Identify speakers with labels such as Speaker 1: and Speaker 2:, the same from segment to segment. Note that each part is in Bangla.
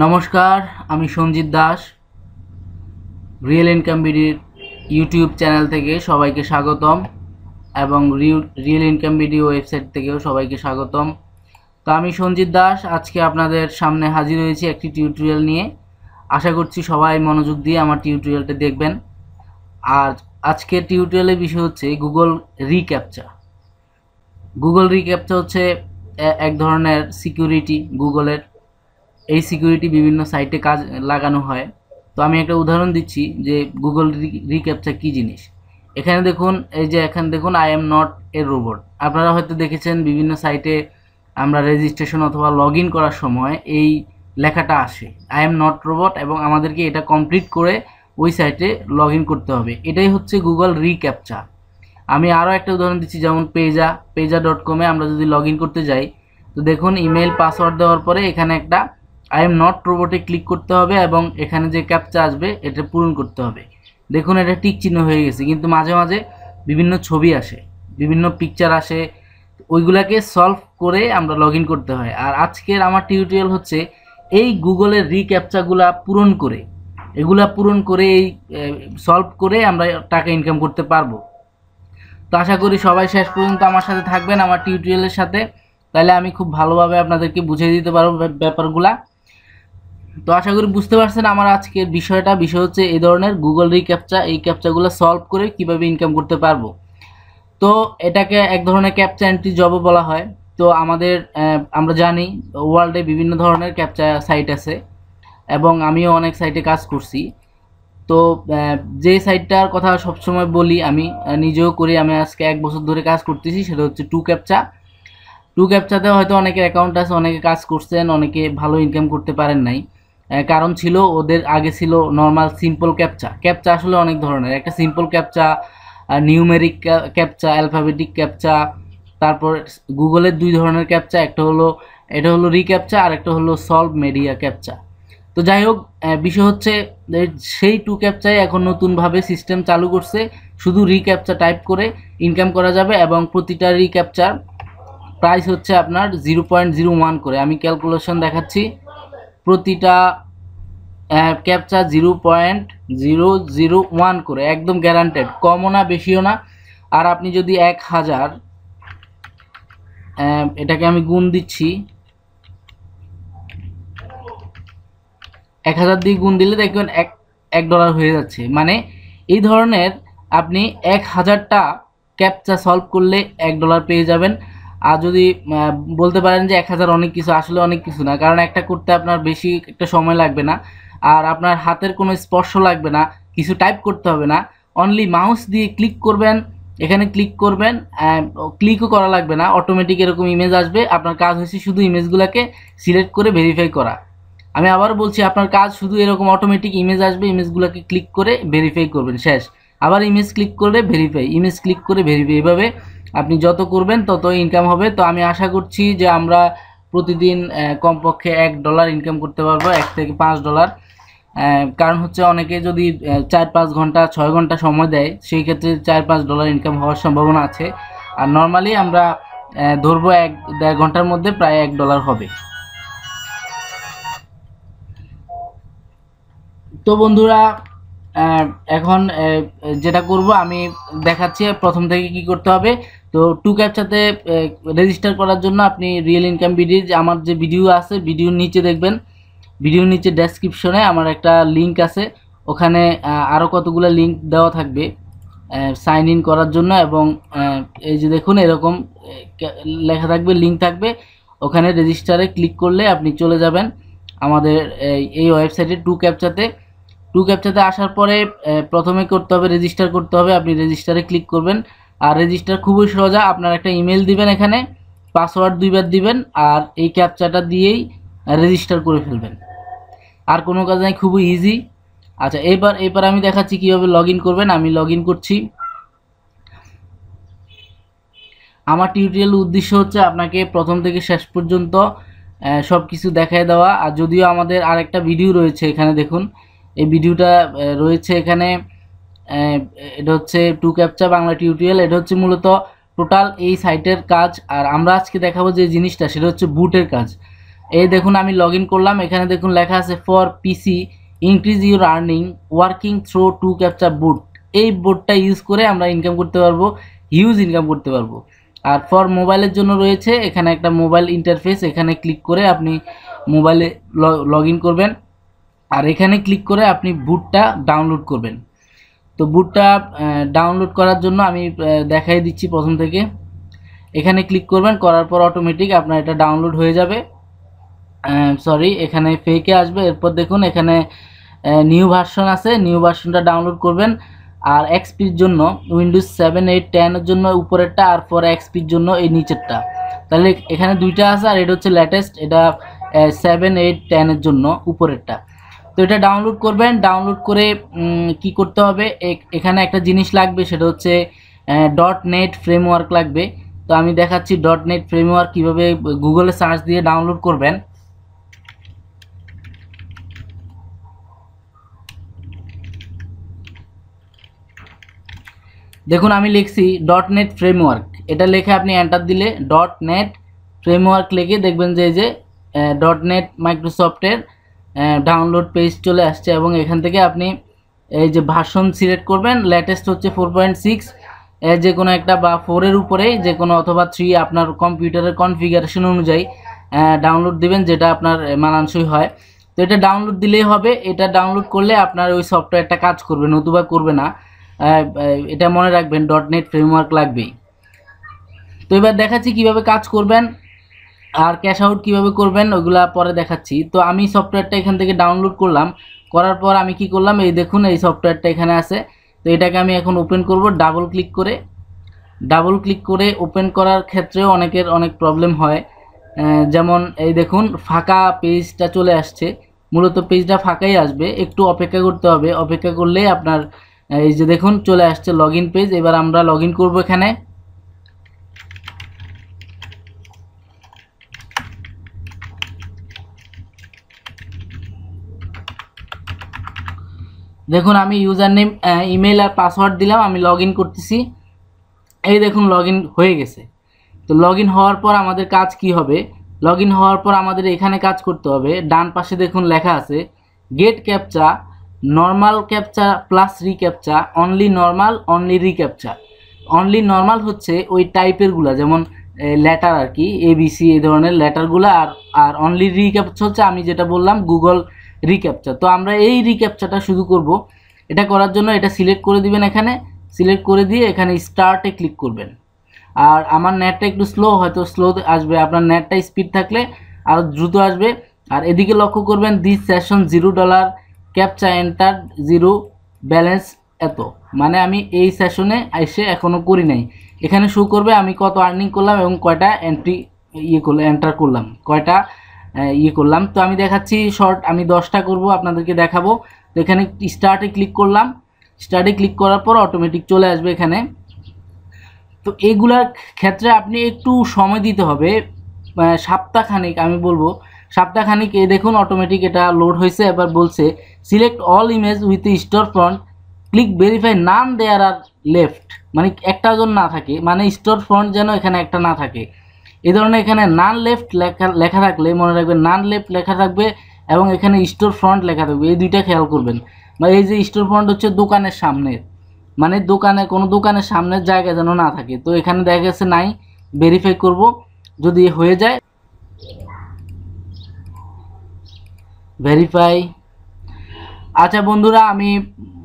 Speaker 1: নমস্কার, আমি সঞ্জিত দাস। রিয়েল ইনকাম বিডির ইউটিউব চ্যানেল থেকে সবাইকে স্বাগতম এবং রিয়েল ইনকাম বিডি ওয়েবসাইট থেকেও সবাইকে স্বাগতম। তো আমি সঞ্জিত দাস আজকে আপনাদের সামনে হাজির হয়েছি একটি টিউটোরিয়াল নিয়ে। আশা করছি সবাই মনোযোগ দিয়ে আমার টিউটোরিয়ালটা দেখবেন। আর আজকের টিউটোরিয়ালের বিষয় হচ্ছে গুগল রিক্যাপচা। গুগল রিক্যাপচা হচ্ছে এক ধরনের সিকিউরিটি গুগলের। এই সিকিউরিটি বিভিন্ন সাইটে কাজ লাগানো হয়। তো আমি একটা উদাহরণ দিচ্ছি যে গুগল রিক্যাপচা কী জিনিস। এখানে দেখুন, এখানে দেখুন I am not a robot. আপনারা হয়তো দেখেছেন বিভিন্ন সাইটে আমরা রেজিস্ট্রেশন অথবা লগ ইন করার সময় এই লেখাটা আসে, আই এম নট রোবট, এবং আমাদেরকে এটা কমপ্লিট করে ওই সাইটে লগ ইন করতে হবে। এটাই হচ্ছে গুগল রিক্যাপচা। আমি আরও একটা উদাহরণ দিচ্ছি, যেমন পেজা.com-এ আমরা যদি লগ ইন করতে যাই, তো দেখুন ইমেল পাসওয়ার্ড দেওয়ার পরে এখানে একটা আই এম নট রোবটে ক্লিক করতে হবে এবং এখানে যে ক্যাপচা আসবে এটা পূরণ করতে হবে। দেখুন এটা টিক চিহ্ন হয়ে গেছে, কিন্তু মাঝে মাঝে বিভিন্ন ছবি আসে, বিভিন্ন পিকচার আসে, ওইগুলাকে সলভ করে আমরা লগ ইন করতে হয়। আর আজকের আমার টিউটোরিয়াল হচ্ছে এই গুগলের রিক্যাপচাগুলা পূরণ করে, এই সলভ করে আমরা টাকা ইনকাম করতে পারবো। তো আশা করি সবাই শেষ পর্যন্ত আমার সাথে থাকবেন আমার টিউটোরিয়ালের সাথে, তাহলে আমি খুব ভালোভাবে আপনাদেরকে বুঝিয়ে দিতে পারবো ব্যাপারগুলা। তো আশা করি বুঝতে পারছেন আমার আজকের বিষয় হচ্ছে এই ধরনের গুগল রিক্যাপচা। এই ক্যাপচাগুলো সলভ করে কিভাবে ইনকাম করতে পারবো। তো এটাকে এক ধরনের ক্যাপচা এন্ট্রি জবও বলা হয়। তো আমরা জানি ওয়ার্ল্ডে বিভিন্ন ধরনের ক্যাপচা সাইট আছে এবং আমিও অনেক সাইটে কাজ করছি। তো যে সাইটটার কথা সবসময় বলি, আমি নিজেও করি, আমি আজকে 1 বছর ধরে কাজ করতেছি, সেটা হচ্ছে টু ক্যাপচাতে হয়তো অনেকের অ্যাকাউন্ট আছে, অনেকে কাজ করছেন, অনেকে ভালো ইনকাম করতে পারেন নাই। কারণ ছিল ওদের আগে ছিল নর্মাল সিম্পল ক্যাপচা আসলে অনেক ধরনের, একটা simple captcha, numeric captcha, alphabetic captcha, তারপর গুগলের 2 ধরনের ক্যাপচা, এটা হলো রিক্যাপচা আর একটা হলো সলভ মিডিয়া ক্যাপচা। তো যাই হোক, বিষয় হচ্ছে সেই টু ক্যাপচায় এখন নতুনভাবে সিস্টেম চালু করছে, শুধু রিক্যাপচা টাইপ করে ইনকাম করা যাবে এবং প্রতিটা রিক্যাপচার প্রাইস হচ্ছে আপনার 0.01 করে। আমি ক্যালকুলেশন দেখাচ্ছি, প্রতিটা ক্যাপচা 0.001 করে, একদম গ্যারান্টেড, কমও না বেশিও না। আর আপনি যদি 1000, এটাকে আমি গুণ দিচ্ছি, 1000 দিয়ে গুণ দিলে দেখবেন $1 হয়ে যাচ্ছে। মানে এই ধরনের আপনি 1000টা ক্যাপচা সলভ করলে $1 পেয়ে যাবেন। আর যদি বলতে পারেন যে 1000 অনেক কিছু, আসলে অনেক কিছু না, কারণ একটা করতে আপনার বেশি একটা সময় লাগবে না, আর আপনার হাতের কোনো স্পর্শ লাগবে না, কিছু টাইপ করতে হবে না, অনলি মাউস দিয়ে ক্লিক করবেন, এখানে ক্লিক করবেন, ক্লিকও করা লাগবে না, অটোমেটিক এরকম ইমেজ আসবে। আপনার কাজ হচ্ছে শুধু ইমেজগুলোকে সিলেক্ট করে ভেরিফাই করা। আমি আবার বলছি, আপনার কাজ শুধু এরকম অটোমেটিক ইমেজ আসবে, ইমেজগুলোকে ক্লিক করে ভেরিফাই করবেন, শেষ। আবার ইমেজ ক্লিক করে ভেরিফাই, ইমেজ ক্লিক করে ভেরিফাই, এভাবে আপনি যত করবেন তত ইনকাম হবে। তো আমি আশা করছি যে আমরা প্রতিদিন কমপক্ষে $1 ইনকাম করতে পারবো, $1 থেকে $5। কারণ হচ্ছে অনেকে যদি 4-5 ঘন্টা 6 ঘন্টা সময় দেয়, সেই ক্ষেত্রে $4-5 ইনকাম হওয়ার সম্ভাবনা আছে। আর নর্মালি আমরা ধরবো 1-1.5 ঘন্টার মধ্যে প্রায় $1 হবে। তো বন্ধুরা, এখন যেটা করব আমি দেখাচ্ছি প্রথম থেকে কি করতে হবে। তো টু ক্যাপচাতে রেজিস্টার করার জন্য আপনি রিয়েল ইনকাম বিডির আমার যে ভিডিও আছে, ভিডিওর নিচে দেখবেন, ভিডিওর নিচে ডেসক্রিপশনে আমার একটা লিঙ্ক আছে, ওখানে আরও কতগুলো লিঙ্ক দেওয়া থাকবে সাইন ইন করার জন্য। এবং এই যে দেখুন এরকম লেখা থাকবে, লিঙ্ক থাকবে, ওখানে রেজিস্টারে ক্লিক করলে আপনি চলে যাবেন আমাদের এই ওয়েবসাইটে টু ক্যাপচাতে আসার পরে প্রথমে করতে হবে রেজিস্টার করতে হবে। আপনি রেজিস্টারে ক্লিক করবেন, আর রেজিস্টার খুবই সোজা। আপনার একটা ইমেল দিবেন, এখানে পাসওয়ার্ড 2 বার দিবেন, আর এই ক্যাপচাটা দিয়েই রেজিস্টার করে ফেলবেন। আর কোনো কাজ নাই, খুবই ইজি। আচ্ছা, এবার আমি দেখাচ্ছি কীভাবে লগ ইন করবেন। আমি লগ ইন করছি। আমার টিউটোরিয়ালের উদ্দেশ্য হচ্ছে আপনাকে প্রথম থেকে শেষ পর্যন্ত সব কিছু দেখায় দেওয়া। আর যদিও আমাদের আরেকটা ভিডিও রয়েছে, এখানে দেখুন এই ভিডিওটা রয়েছে এখানে, এটা হচ্ছে টু ক্যাপচা বাংলা টিউটোরিয়াল। এটা হচ্ছে মূলত টোটাল এই সাইটের কাজ। আর আমরা আজকে দেখাবো যে জিনিসটা, সেটা হচ্ছে বুটের কাজ। এই দেখুন আমি লগ ইন করলাম, এখানে দেখুন লেখা আছে for PC increase your earning working through to captcha boot. এই বোর্ডটা ইউজ করে আমরা ইনকাম করতে পারবো, হিউজ ইনকাম করতে পারবো। আর ফর মোবাইলের জন্য রয়েছে এখানে একটা মোবাইল ইন্টারফেস, এখানে ক্লিক করে আপনি মোবাইলে লগ ইন করবেন, আর এখানে ক্লিক করে আপনি বুটটা ডাউনলোড করবেন। তো বুটটা ডাউনলোড করার জন্য আমি দেখাই দিচ্ছি প্রথম থেকে। এখানে ক্লিক করবেন, করার পর অটোমেটিক আপনার এটা ডাউনলোড হয়ে যাবে। সরি, এখানে ফেকে আসবে। এরপর দেখুন এখানে নিউ ভার্সন আছে, নিউ ভার্সনটা ডাউনলোড করবেন। আর এক্সপির জন্য উইন্ডোজ 7, 8, 10 এর জন্য উপরেরটা, আর ফর এক্সপির জন্য এই নিচেরটা। তাহলে এখানে দুইটা আছে, আর এটা হচ্ছে লেটেস্ট, এটা 7, 8, 10 এর জন্য উপরেরটা। তো এটা ডাউনলোড করবেন, ডাউনলোড করে কি করতে হবে, এখানে একটা জিনিস লাগবে, সেটা হচ্ছে .NET ফ্রেমওয়ার্ক লাগবে। তো আমি দেখাচ্ছি .NET ফ্রেমওয়ার্ক কীভাবে গুগলে সার্চ দিয়ে ডাউনলোড করবেন। দেখুন আমি লিখছি .NET ফ্রেমওয়ার্ক, এটা লিখে আপনি এন্টার দিলে .NET ফ্রেমওয়ার্ক লিখে দেখবেন যে এই যে .NET মাইক্রোসফটের ডাউনলোড পেজ চলে আসছে, এবং এখান থেকে আপনি এই যে ভার্সন সিলেক্ট করবেন, লেটেস্ট হচ্ছে 4.6, যে কোনো একটা, বা 4 এর উপরে যে কোনো, অথবা 3 আপনার কম্পিউটারের কনফিগারেশন অনুযায়ী ডাউনলোড দিবেন, যেটা আপনার মানানসই হয়। তো এটা ডাউনলোড দিলেই হবে। এটা ডাউনলোড করলে আপনার ওই সফটওয়্যারটা কাজ করবে, নতুবা করবে না। এটা মনে রাখবেন .NET ফ্রেমওয়ার্ক লাগবেই। তো এবার দেখাচ্ছি কিভাবে কাজ করবেন আর ক্যাশ আউট কীভাবে করবেন, ওইগুলা পরে দেখাচ্ছি। তো আমি সফটওয়্যারটা এখান থেকে ডাউনলোড করলাম, করার পর আমি কি করলাম, এই দেখুন এই সফটওয়্যারটা এখানে আছে। তো এটাকে আমি এখন ওপেন করব, ডাবল ক্লিক করে ওপেন করার ক্ষেত্রেও অনেকের অনেক প্রবলেম হয়। যেমন এই দেখুন ফাঁকা পেজটা চলে আসছে, মূলত পেজটা ফাঁকাই আসবে, একটু অপেক্ষা করতে হবে। অপেক্ষা করলে আপনার এই যে দেখুন চলে আসছে লগ ইন পেজ। এবার আমরা লগ ইন করবো এখানে। দেখুন আমি ইউজার নেম, ইমেল আর পাসওয়ার্ড দিলাম, আমি লগ ইন করতেছি। এই দেখুন লগ ইন হয়ে গেছে। তো লগ ইন হওয়ার পর আমাদের কাজ কি হবে, লগ ইন হওয়ার পর আমাদের এখানে কাজ করতে হবে। ডান পাশে দেখুন লেখা আছে get captcha, normal captcha plus recaptcha, only normal, only recaptcha. Only normal হচ্ছে ওই টাইপেরগুলো, যেমন লেটার আর কি, ABC এই ধরনের লেটারগুলো, আর অনলি রিক্যাপচা হচ্ছে আমি যেটা বললাম গুগল রিক্যাপচা। তো আমরা এই রিক্যাপচাটা শুধু করব। এটা করার জন্য এটা সিলেক্ট করে দিবেন, এখানে সিলেক্ট করে দিয়ে এখানে স্টার্টে ক্লিক করবেন। আর আমার নেটটা একটু স্লো, হয়তো স্লো আসবে, আপনার নেটটা স্পিড থাকলে আরও দ্রুত আসবে। আর এদিকে লক্ষ্য করবেন this session $0, captcha enter 0, balance এত। মানে আমি এই সেশনে এসে এখনও করি নাই, এখানে শো করবে আমি কত আর্নিং করলাম এবং কয়টা এন্ট্রি এন্টার করলাম, কয়টা করলাম। তো আমি দেখাচ্ছি শর্ট, আমি 10টা করব, আপনাদেরকে দেখাবো। তো এখানে স্টার্টে ক্লিক করলাম, স্টার্টে ক্লিক করার পর অটোমেটিক চলে আসবে এখানে। তো এইগুলার ক্ষেত্রে আপনি একটু সময় দিতে হবে, সপ্তাহখানিক, আমি বলবো সপ্তাহখানিক। এই দেখুন অটোমেটিক এটা লোড হয়েছে। এবার বলছে select all image with store front, click verify none there are left, মানে একটা জন না থাকে, মানে স্টোর ফ্রন্ট যেন এখানে একটা না থাকে। এই ধরনের এখানে নান লেফট লেখা থাকলে মনে রাখবেন, নান লেফট লেখা থাকবে এবং এখানে স্টোর ফ্রন্ট লেখা থাকবে, এই দুইটা খেয়াল করবেন। মানে এই যে স্টোর ফ্রন্ট হচ্ছে দোকানের সামনের, মানে দোকানে কোনো দোকানের সামনের জায়গা যেন না থাকে। তো এখানে দেখা গেছে নাই, ভেরিফাই করব, যদি হয়ে যায় ভেরিফাই। আচ্ছা বন্ধুরা, আমি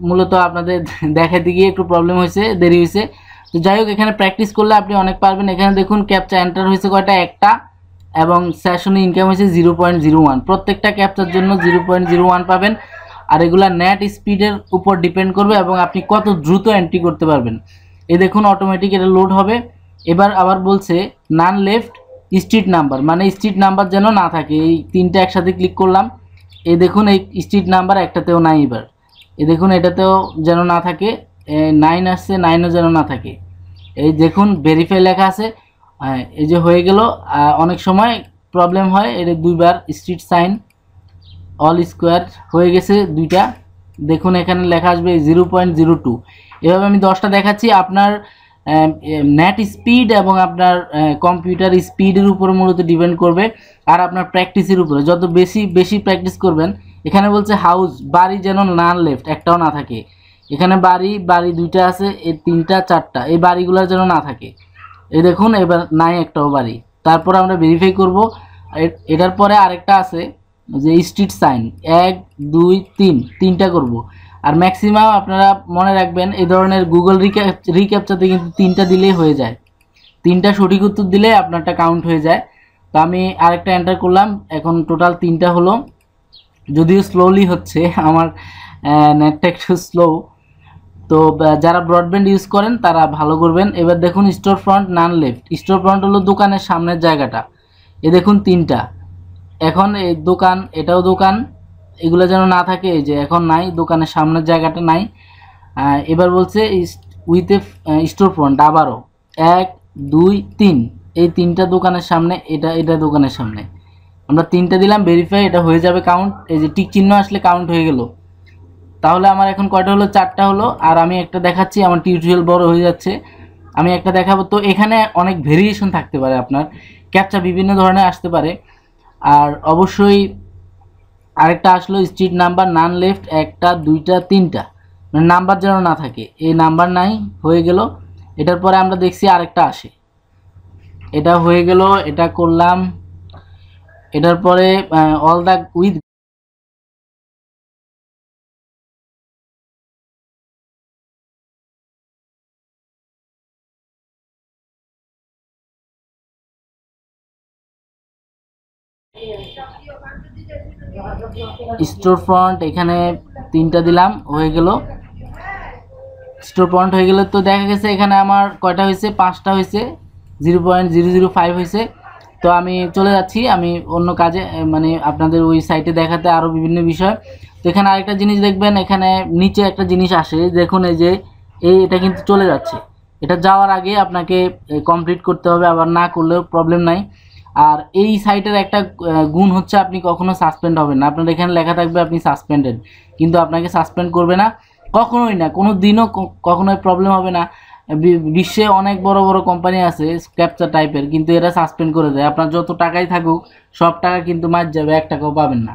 Speaker 1: মূলত আপনাদের দেখাতে গিয়ে একটু প্রবলেম হয়েছে, দেরি হয়েছে। তো যাই হোক, এখানে প্র্যাকটিস করলে আপনি অনেক পারবেন। এখানে দেখুন ক্যাপচা এন্টার হয়েছে কয়টা, একটা, এবং সেশনে ইনকাম হয়েছে 0.01। প্রত্যেকটা ক্যাপচার জন্য 0.01 পাবেন। আর এগুলা নেট স্পিডের উপর ডিপেন্ড করবে এবং আপনি কত দ্রুত এন্ট্রি করতে পারবেন। এই দেখুন অটোমেটিক এটা লোড হবে। এবার আবার বলছে নান লেফট স্ট্রিট নাম্বার, মানে স্ট্রিট নাম্বার যেন না থাকে। এই তিনটা একসাথে ক্লিক করলাম, এই দেখুন এই স্ট্রিট নাম্বার একটাতেও নাই। এবার এই দেখুন এটাতেও যেন না থাকে, 9 আসছে, 9ও যেন না থাকে। এই দেখুন ভেরিফাই লেখা আছে, এই যে হয়ে গেল। অনেক সময় প্রবলেম হয়, এটা দুইবার স্ট্রিট সাইন অল স্কোয়ার হয়ে গেছে দুইটা। দেখুন এখানে লেখা আসবে 0.02। এভাবে আমি 10টা দেখাচ্ছি। আপনার নেট স্পিড এবং আপনার কম্পিউটার স্পিডের উপর মূলত ডিপেন্ড করবে। আর আপনার প্র্যাকটিসের উপরে। যত বেশি বেশি প্র্যাকটিস করবেন, এখানে বলছে হাউস, বাড়ি যেন নান লেফট, একটাও না থাকে। এখানে বাড়ি দুইটা আছে, এই তিনটা চারটা, এই বাড়িগুলোর যেন না থাকে। এই দেখুন এবার নাই একটাও বাড়ি। তারপর আমরা ভেরিফাই করব। এটার পরে আরেকটা আছে যে স্ট্রিট সাইন, 1 2 3, তিনটা করব। আর ম্যাক্সিমাম আপনারা মনে রাখবেন এই ধরনের গুগল রিক্যাপচাতে কিন্তু তিনটা দিলেই হয়ে যায়, তিনটা সঠিক উত্তর দিলে আপনারটা কাউন্ট হয়ে যায়। তো আমি আরেকটা এন্টার করলাম, এখন টোটাল তিনটা হলো। যদিও স্লোলি হচ্ছে, আমার নেটটা একটু স্লো। তো যারা ব্রডব্যান্ড ইউজ করেন তারা ভালো করবেন। এবার দেখুন স্টোর ফ্রন্ট নান লেফট, স্টোর ফ্রন্ট হলো দোকানের সামনের জায়গাটা। এ দেখুন তিনটা, এখন এই দোকান, এটাও দোকান, এগুলো যেন না থাকে। এই যে এখন নাই, দোকানের সামনের জায়গাটা নাই। এবার বলছে উইথ এ স্টোর ফ্রন্ট, আবারও 1 2 3, এই তিনটা দোকানের সামনে, এটা দোকানের সামনে। আমরা তিনটা দিলাম, ভেরিফাই, এটা হয়ে যাবে কাউন্ট। এই যে টিক চিহ্ন আসলে কাউন্ট হয়ে গেল। তাহলে আমার এখন কয়টা হলো? 4টা হলো। আর আমি একটা দেখাচ্ছি, আমার টিউটোরিয়াল বড় হয়ে যাচ্ছে, আমি একটা দেখাবো। তো এখানে অনেক ভেরিয়েশন থাকতে পারে, আপনার ক্যাপচা বিভিন্ন ধরনের আসতে পারে। আর অবশ্যই আরেকটা আসলো স্ট্রিট নাম্বার নান লেফট, 1টা 2টা 3টা, মানে নাম্বার যেন না থাকে। এই নাম্বার নাই, হয়ে গেল। এটার পরে আমরা দেখছি আরেকটা আসে, এটা হয়ে গেল, এটা করলাম। এটার পরে all the with store front, এখানে তিনটা দিলাম, হয়ে গেল। স্টোর ফ্রন্ট হয়ে গেলে তো দেখা গেছে এখানে আমার কয়টা হয়েছে? 5টা হয়েছে, 0.005 হয়েছে। তো আমি চলে যাচ্ছি, আমি অন্য কাজে, মানে আপনাদের ওই সাইটে দেখাতে আরও বিভিন্ন বিষয়। তো এখানে আরেকটা জিনিস দেখবেন, এখানে নিচে একটা জিনিস আসে, দেখুন এই যে এটা কিন্তু চলে যাচ্ছে। এটা যাওয়ার আগে আপনাকে কমপ্লিট করতে হবে, আবার না করলেও প্রবলেম নাই। আর এই সাইটের একটা গুণ হচ্ছে আপনি কখনো সাসপেন্ড হবেন না। আপনার এখানে লেখা থাকবে আপনি সাসপেন্ডেড, কিন্তু আপনাকে সাসপেন্ড করবে না কখনোই না, কোনো দিনও কখনোই প্রবলেম হবে না। বিশ্বে অনেক বড় বড় কোম্পানি আছে ক্যাপচা টাইপের, কিন্তু এরা সাসপেন্ড করে দেয়। আপনার যত টাকাই থাকুক, সব টাকা কিন্তু মার যাবে, 1 টাকাও পাবেন না।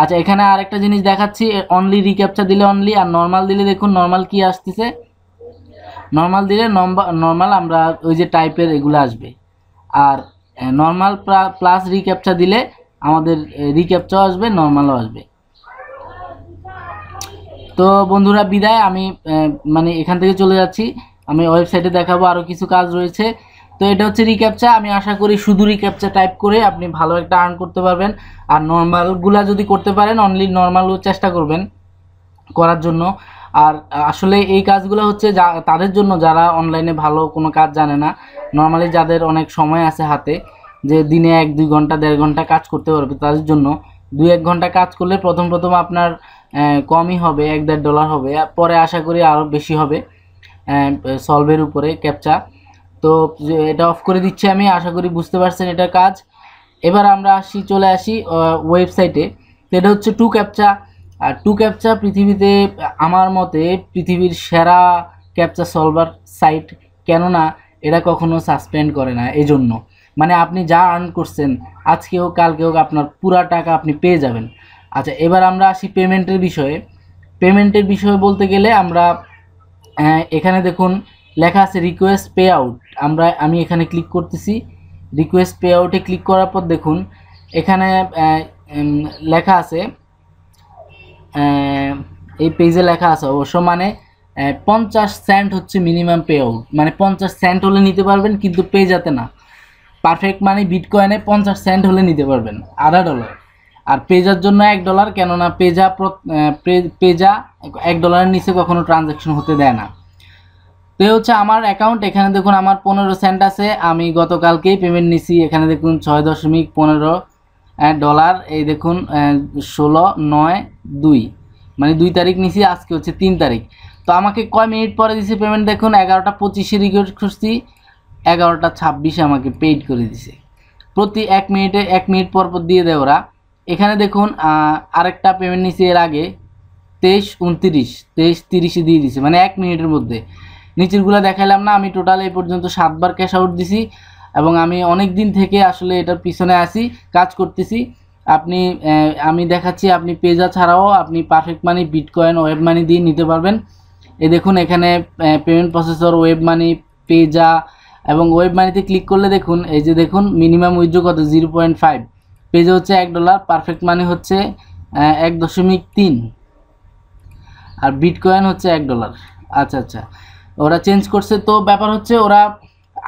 Speaker 1: আচ্ছা, এখানে আরেকটা জিনিস দেখাচ্ছি, অনলি রিক্যাপচা দিলে অনলি, আর নর্মাল দিলে দেখুন নর্মাল কি আসতেছে। নর্মাল দিলে নর্মাল আমরা ওই যে টাইপের এগুলো আসবে। আর নর্মাল প্লাস রিক্যাপচা দিলে আমাদের রিক্যাপচাও আসবে, নর্মালও আসবে। তো বন্ধুরা বিদায়, আমি মানে এখান থেকে চলে যাচ্ছি। আমি ওয়েবসাইটে দেখাবো, আরও কিছু কাজ রয়েছে। তো এটা হচ্ছে রিক্যাপচা। আমি আশা করি শুধু রিক্যাপচা টাইপ করে আপনি ভালো একটা আর্ন করতে পারবেন। আর নর্মালগুলা যদি করতে পারেন, অনলি নর্মালও চেষ্টা করবেন করার জন্য। আর আসলে এই কাজগুলো হচ্ছে তাদের জন্য যারা অনলাইনে ভালো কোনো কাজ জানে না। নর্মালি যাদের অনেক সময় আছে হাতে, যে দিনে 1-2 ঘন্টা 1.5 ঘন্টা কাজ করতে পারবে, তাদের জন্য 2-1 ঘন্টা কাজ করলে প্রথম আপনার কমই হবে, $1-1.5 হবে, পরে আশা করি আরও বেশি হবে সলভের উপরে ক্যাপচা। তো এটা অফ করে দিচ্ছি আমি, আশা করি বুঝতে পারছেন এটার কাজ। এবার আমরা চলে আসি ওয়েবসাইটে। তো এটা হচ্ছে 2ক্যাপচা। আর 2ক্যাপচা পৃথিবীতে আমার মতে পৃথিবীর সেরা ক্যাপচা সলভার সাইট, কেননা এটা কখনো সাসপেন্ড করে না। এই জন্য মানে আপনি যা আর্ন করছেন আজকে হোক কালকে হোক, আপনার পুরা টাকা আপনি পেয়ে যাবেন। আচ্ছা, এবার আমরা আসি পেমেন্টের বিষয়ে। পেমেন্টের বিষয়ে বলতে গেলে আমরা এখানে দেখুন লেখা আছে রিকোয়েস্ট পে আউট। আমি এখানে ক্লিক করতেছি, রিকোয়েস্ট পে আউটে ক্লিক করার পর দেখুন এখানে লেখা আছে, এই পেজে লেখা আছে অবশ্য, মানে 50 সেন্ট হচ্ছে মিনিমাম পে আউট, মানে 50 সেন্ট হলে নিতে পারবেন, কিন্তু পেজাতে না। পারফেক্ট মানে বিটকয়েনে 50 সেন্ট হলে নিতে পারবেন, $0.5। আর পেজার জন্য $1, কেননা পেজা $1 নিচে কখনো ট্রানজ্যাকশন হতে দেয় না। তো এই হচ্ছে আমার অ্যাকাউন্ট। এখানে দেখুন আমার 15 সেন্ট আছে, আমি গতকালকেই পেমেন্ট নিছি। এখানে দেখুন $6.15। এই দেখুন 16/9/2, মানে 2 তারিখ নিছি, আজকে হচ্ছে 3 তারিখ। তো আমাকে কয় মিনিট পরে দিছে পেমেন্ট দেখুন, 11টা 25-এ রিকোয়েস্ট করছি, 11টা 26-এ আমাকে পেইড করে দিছে। প্রতি 1 মিনিট পর পর দিয়ে দেয় ওরা। এখানে দেখুন আরেকটা পেমেন্ট নিছি এর আগে 23-29-23-30-এ দিয়ে দিছে, মানে 1 মিনিটের মধ্যে। নিচেরগুলো দেখাইলাম না, আমি টোটাল এই পর্যন্ত 7 বার ক্যাশ আউট দিছি। এবং আমি অনেক দিন থেকে আসলে এটার পিছনে আছি, কাজ করতেছি। আমি দেখাচ্ছি, আপনি পেজা ছাড়াও আপনি পারফেক্ট মানি, বিটকয়েন, ওয়েব মানি দিয়ে নিতে পারবেন। এই দেখুন এখানে payment processor, web money, Payza এবং ওয়েব মানিতে ক্লিক করলে দেখুন, এই যে দেখুন মিনিমাম উইথড্র কত 0.5, পেজা হচ্ছে $1, পারফেক্ট মানি হচ্ছে 1.3, আর বিটকয়েন হচ্ছে $1। আচ্ছা আচ্ছা, ওরা চেঞ্জ করছে। তো ব্যাপার হচ্ছে ওরা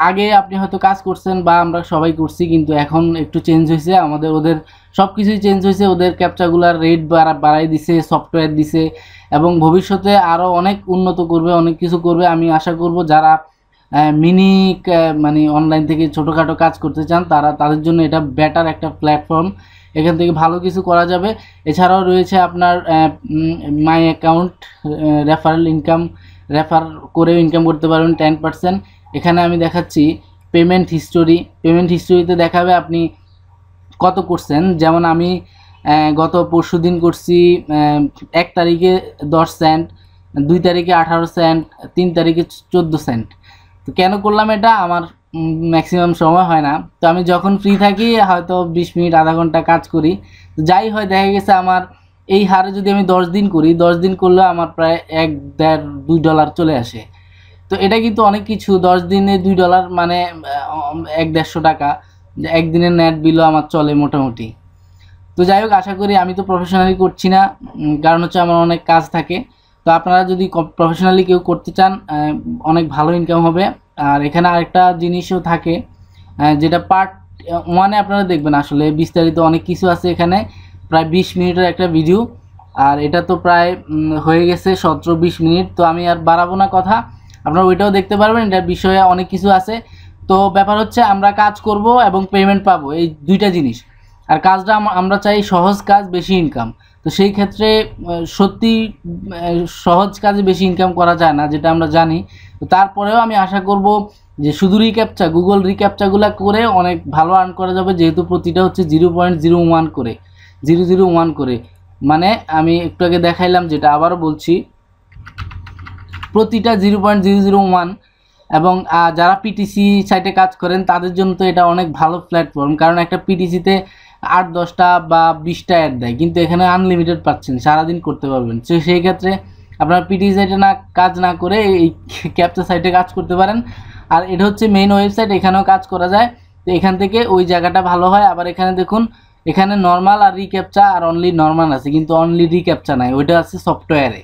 Speaker 1: আগে আপনি হয়তো কাজ করছেন বা আমরা সবাই করছি, কিন্তু এখন একটু চেঞ্জ হয়েছে, ওদের সব কিছুই চেঞ্জ হয়েছে। ওদের ক্যাপচাগুলার রেট বাড়াই দিছে, সফটওয়্যার দিছে এবং ভবিষ্যতে আরও অনেক উন্নত করবে, অনেক কিছু করবে। আমি আশা করব যারা মিনি মানে অনলাইন থেকে ছোটোখাটো কাজ করতে চান তাদের জন্য এটা বেটার একটা প্ল্যাটফর্ম, এখান থেকে ভালো কিছু করা যাবে। এছাড়াও রয়েছে আপনার my account, referral income, refer করেও ইনকাম করতে পারবেন 10%। এখানে আমি দেখাচ্ছি পেমেন্ট হিস্টোরিতে দেখাবে আপনি কত করছেন। যেমন আমি গত পরশু দিন করছি 1 তারিখে 10 সেন্ট, 2 তারিখে 18 সেন্ট, 3 তারিখে 14 সেন্ট। তো কেন করলাম এটা, আমার ম্যাক্সিমাম সময় হয় না, তো আমি যখন ফ্রি থাকি হয়তো 20 মিনিট আধা ঘন্টা কাজ করি। তো যাই হয় দেখা গেছে আমার এই হারে যদি আমি 10 দিন করি, 10 দিন করলে আমার প্রায় $1-2 চলে আসে। তো এটা কিন্তু অনেক কিছু, 10 দিনে $2 মানে 100-150 টাকা, একদিনের নেট বিলও আমার চলে মোটামুটি। তো যাই হোক, আশা করি, আমি তো প্রফেশনালি করছি না, কারণ হচ্ছে আমার অনেক কাজ থাকে। তো আপনারা যদি প্রফেশনালি কেউ করতে চান, অনেক ভালো ইনকাম হবে। আর এখানে আরেকটা জিনিসও থাকে, যেটা পার্ট 1-এ আপনারা দেখবেন, আসলে বিস্তারিত অনেক কিছু আছে এখানে, প্রায় 20 মিনিটের একটা ভিডিও। আর এটা তো প্রায় হয়ে গেছে 17-20 মিনিট, তো আমি আর বাড়াবো না কথা, আপনারা ওইটাও দেখতে পারবেন, এটার বিষয়ে অনেক কিছু আছে। তো ব্যাপার হচ্ছে আমরা কাজ করব এবং পেমেন্ট পাবো, এই দুইটা জিনিস। আর কাজটা আমরা চাই সহজ কাজ, বেশি ইনকাম। তো সেই ক্ষেত্রে সত্যি সহজ কাজে বেশি ইনকাম করা যায় না, যেটা আমরা জানি। তো তারপরেও আমি আশা করব যে শুধু গুগল রিক্যাপচাগুলো করে অনেক ভালো আর্ন করা যাবে, যেহেতু প্রতিটা হচ্ছে 0.01 করে, 001 করে। মানে আমি একটু আগে দেখাইলাম, যেটা আবারও বলছি, প্রতিটা 0.001। এবং যারা পিটিসি সাইটে কাজ করেন তাদের জন্য তো এটা অনেক ভালো প্ল্যাটফর্ম, কারণ একটা পিটিসিতে 8-10টা বা 20টা অ্যাড দেয়, কিন্তু এখানে আনলিমিটেড পাচ্ছেন, সারাদিন করতে পারবেন। তো সেই ক্ষেত্রে আপনার পিটিসি সাইটে কাজ না করে এই ক্যাপচা সাইটে কাজ করতে পারেন। আর এটা হচ্ছে মেইন ওয়েবসাইট, এখানেও কাজ করা যায়। তো এখান থেকে ওই জায়গাটা ভালো হয়। আবার এখানে দেখুন, এখানে নর্মাল আর রিক্যাপচা আর অনলি নর্মাল আছে, কিন্তু অনলি রিক্যাপচা নাই, ওইটা আছে সফটওয়্যারে,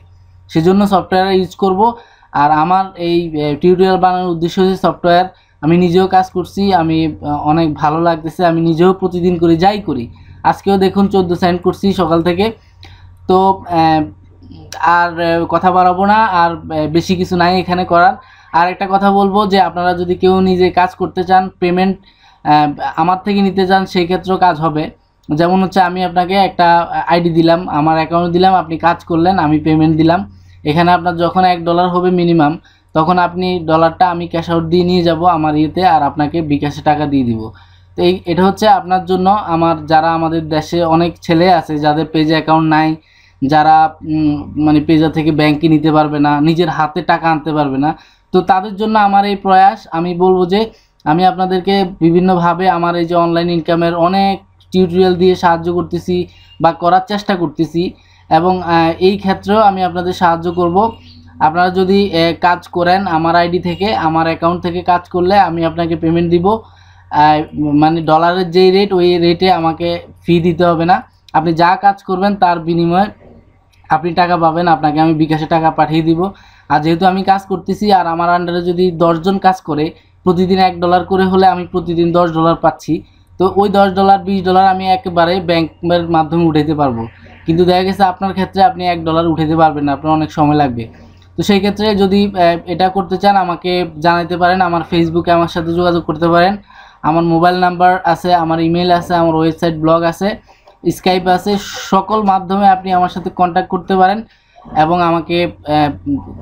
Speaker 1: সেজন্য সফটওয়্যারে ইউজ করব। আর আমার এই টিউটোরিয়াল বানানোর উদ্দেশ্য হচ্ছে সফটওয়্যার। আমি নিজেও কাজ করছি, আমি অনেক ভালো লাগতেছে, আমি নিজেও প্রতিদিন করি, যাই করি। আজকেও দেখুন 14 সেন্ট করছি সকাল থেকে। তো আর কথা বাড়াবো না, আর বেশি কিছু নাই এখানে করার। আর একটা কথা বলবো যে আপনারা যদি কেউ নিজে কাজ করতে চান, পেমেন্ট আমার থেকে নিতে চান, সেই ক্ষেত্রেও কাজ হবে। যেমন হচ্ছে আমি আপনাকে একটা আইডি দিলাম, আমার অ্যাকাউন্ট দিলাম, আপনি কাজ করলেন, আমি পেমেন্ট দিলাম। এখানে আপনার যখন $1 হবে মিনিমাম, তখন আপনি ডলারটা আমি ক্যাশ আউট দিয়ে নিয়ে যাব আমার ইয়েতে, আর আপনাকে বিকাশে টাকা দিয়ে দিব। তো এটা হচ্ছে আপনার জন্য, যারা আমাদের দেশে অনেক ছেলে আছে যাদের পেজ অ্যাকাউন্ট নাই, যারা মানে পেজা থেকে ব্যাংকে নিতে পারবে না, নিজের হাতে টাকা আনতে পারবে না, তো তাদের জন্য আমার এই প্রয়াস। আমি বলবো যে আমি আপনাদেরকে বিভিন্নভাবে আমার এই যে অনলাইন ইনকামের অনেক টিউটোরিয়াল দিয়ে সাহায্য করতেছি বা করার চেষ্টা করতেছি, এবং এই ক্ষেত্রেও আমি আপনাদের সাহায্য করব। আপনারা যদি কাজ করেন আমার আইডি থেকে, আমার অ্যাকাউন্ট থেকে কাজ করলে আমি আপনাকে পেমেন্ট দিব, মানে ডলারের যেই রেট, ওই রেটে আমাকে ফি দিতে হবে না। আপনি যা কাজ করবেন তার বিনিময়ে আপনি টাকা পাবেন, আপনাকে আমি বিকাশে টাকা পাঠিয়ে দিব। আর যেহেতু আমি কাজ করতেছি, আর আমার আন্ডারে যদি 10 জন কাজ করে, প্রতিদিন $1 করে হলে আমি প্রতিদিন $10 পাচ্ছি। তো ওই $10 $20 আমি একেবারে ব্যাংকের মাধ্যমে উঠাইতে পারবো। কিন্তু দেখা গেছে আপনার ক্ষেত্রে আপনি $1 উঠাইতে পারবেন না, আপনার অনেক সময় লাগবে। তো সেই ক্ষেত্রে যদি এটা করতে চান আমাকে জানাতে পারেন, আমার ফেসবুকে আমার সাথে যোগাযোগ করতে পারেন। আমার মোবাইল নাম্বার আছে, আমার ইমেল আছে, আমার ওয়েবসাইট, ব্লগ আছে, স্কাইপ আছে, সকল মাধ্যমে আপনি আমার সাথে কন্ট্যাক্ট করতে পারেন। এবং আমাকে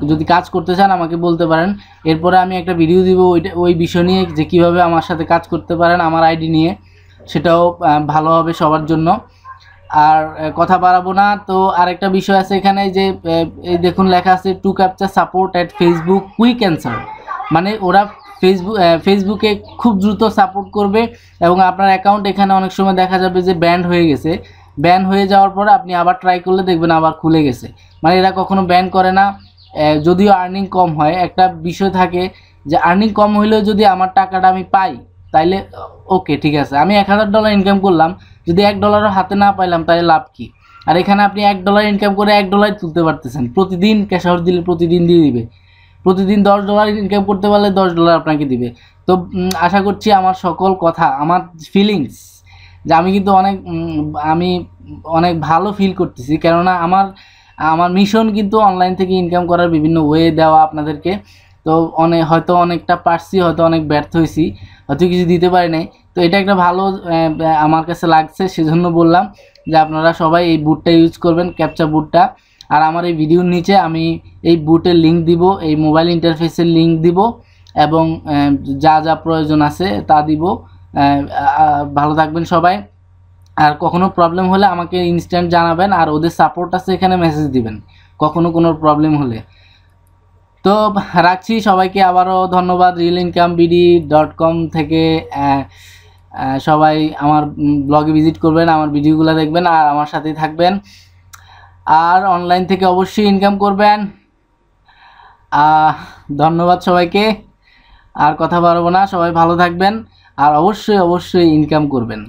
Speaker 1: যদি কাজ করতে চান আমাকে বলতে পারেন। এরপরে আমি একটা ভিডিও দিব ওই বিষয় নিয়ে, যে কীভাবে আমার সাথে কাজ করতে পারেন আমার আইডি নিয়ে, সেটাও ভালো হবে সবার জন্য। আর কথা বাড়াবো না। তো আরেকটা বিষয় আছে এখানে, যে এই দেখুন লেখা আছে two captcha support at Facebook quick answer, মানে ওরা ফেসবুকে খুব দ্রুত সাপোর্ট করবে এবং আপনার অ্যাকাউন্ট এখানে অনেক সময় দেখা যাবে যে ব্যান্ড হয়ে গেছে। ব্যান হয়ে যাওয়ার পরে আপনি আবার ট্রাই করলে দেখবেন আবার খুলে গেছে। মানে এরা কখনো ব্যান করে না, যদিও আর্নিং কম হয়। একটা বিষয় থাকে যে আর্নিং কম হইলেও যদি আমার টাকাটা আমি পাই তাইলে ওকে ঠিক আছে, আমি $1000 ইনকাম করলাম, যদি $1 হাতে না পাইলাম তাহলে লাভ কি? আর এখানে আপনি $1 ইনকাম করে $1 তুলতে পারতেছেন, প্রতিদিন ক্যাশ আউট দিলে প্রতিদিন দিয়ে দিবে, প্রতিদিন $10 ইনকাম করতে পারলে $10 আপনাকে দিবে। তো আশা করছি আমার সকল কথা, আমার ফিলিংস, যে আমি কিন্তু আমি অনেক ভালো ফিল করতেছি, কেননা আমার মিশন কিন্তু অনলাইন থেকে ইনকাম করার বিভিন্ন ওয়ে দেওয়া আপনাদেরকে। তো হয়তো অনেকটা পারছি, হয়তো অনেক ব্যর্থ হয়েছি, হয়তো কিছু দিতে পারি নাই। তো এটা একটা ভালো আমার কাছে লাগছে, সেজন্য বললাম যে আপনারা সবাই এই বুটটা ইউজ করবেন, ক্যাপচা বুটটা। আর আমার এই ভিডিওর নিচে আমি এই বুটের লিঙ্ক দিব, এই মোবাইল ইন্টারফেসের লিঙ্ক দিব এবং যা যা প্রয়োজন আছে তা দিব। ভালো থাকবেন সবাই, আর কখনো প্রবলেম হলে আমাকে ইনস্ট্যান্ট জানাবেন, আর ওদের সাপোর্ট আছে এখানে, মেসেজ দিবেন কখনো কোনো প্রবলেম হলে। তো রাখছি, সবাইকে আবারও ধন্যবাদ। realincomebd.com থেকে সবাই আমার ব্লগে ভিজিট করবেন, আমার ভিডিওগুলো দেখবেন আর আমার সাথেই থাকবেন, আর অনলাইন থেকে অবশ্যই ইনকাম করবেন। ধন্যবাদ সবাইকে, আর কথা বাড়াবো না, সবাই ভালো থাকবেন আর অবশ্যই ইনকাম করবেন।